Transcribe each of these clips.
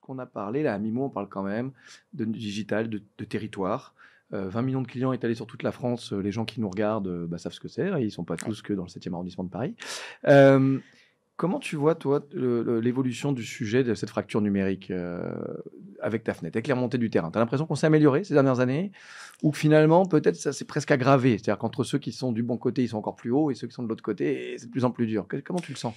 qu'on a parlé, là, à mi-mot, on parle quand même de digital, de territoire. 20 millions de clients étalés sur toute la France, les gens qui nous regardent, bah, savent ce que c'est, hein, ils ne sont pas Ouais. tous que dans le 7e arrondissement de Paris. Hem, Comment tu vois, toi, l'évolution du sujet de cette fracture numérique, avec ta fenêtre, avec les remontées du terrain? Tu as l'impression qu'on s'est amélioré ces dernières années? Ou que finalement, peut-être, ça s'est presque aggravé? C'est-à-dire qu'entre ceux qui sont du bon côté, ils sont encore plus hauts et ceux qui sont de l'autre côté, c'est de plus en plus dur. Comment tu le sens?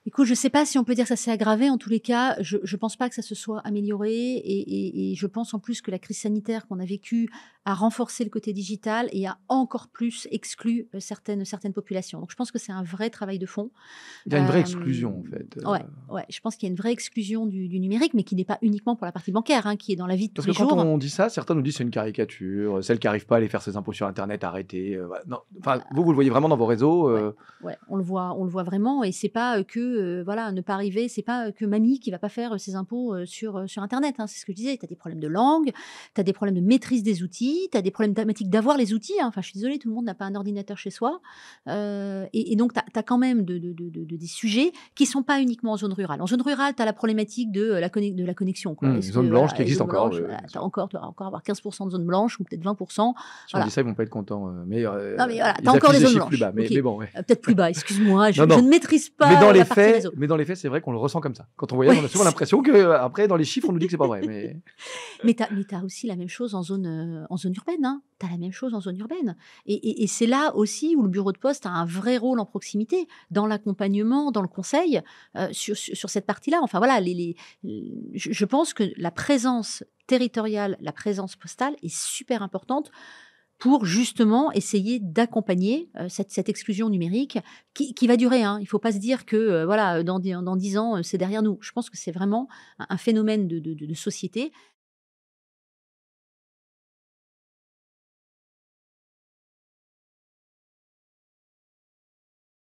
Écoute, je ne sais pas si on peut dire que ça s'est aggravé. En tous les cas, je ne pense pas que ça se soit amélioré et je pense en plus que la crise sanitaire qu'on a vécue a renforcé le côté digital et a encore plus exclu, certaines populations. Donc je pense que c'est un vrai travail de fond. Il y a une vraie exclusion, en Hem, fait, ouais, ouais, je pense qu'il y a une vraie exclusion du numérique, mais qui n'est pas uniquement pour la partie bancaire, hein, qui est dans la vie de tous parce que les quand jours. on dit ça, certains nous disent: «C'est une caricature, celle qui arrive pas à aller faire ses impôts sur internet, arrêtez», voilà. Non, enfin, vous le voyez vraiment dans vos réseaux, Ouais, ouais, on le voit vraiment et c'est pas, que, voilà, ne pas arriver, c'est pas, que mamie qui va pas faire, ses impôts, sur internet, hein. C'est ce que je disais, tu as des problèmes de langue, tu as des problèmes de maîtrise des outils, tu as des problèmes dramatiques d'avoir les outils, hein. Enfin, je suis désolée, tout le monde n'a pas un ordinateur chez soi, et donc tu as quand même des sujets qui sont pas uniquement en zone rurale. En zone rurale, tu as la problématique de la connexion, quoi. Est-ce zone que, blanche voilà, qui les existe zones encore, oui, blanches, oui, voilà, bien tu sûr. vas encore avoir 15 de zones blanches ou peut-être 20. Si on dit Voilà. ça, ils vont pas être contents, mais Non, mais voilà, tu as ils encore affichent les des zones chiffres plus blanches. bas, OK, mais bon, ouais. peut-être plus bas, excuse-moi, je Non, je non, ne maîtrise mais dans pas, les la partie faits réseau. mais dans les faits, c'est vrai qu'on le ressent comme ça. Quand on voyage, Ouais, on a souvent l'impression qu'après, dans les chiffres, on nous dit que c'est pas vrai, mais mais tu as aussi la même chose en zone urbaine, hein. Tu as la même chose en zone urbaine et c'est là aussi où le bureau de poste a un vrai rôle en proximité, dans l'accompagnement, dans le conseil, sur cette partie-là. Enfin voilà, je pense que la présence territoriale, la présence postale est super importante pour justement essayer d'accompagner, cette exclusion numérique qui va durer, hein. Il ne faut pas se dire que, voilà, dans 10 ans, c'est derrière nous. Je pense que c'est vraiment un phénomène de société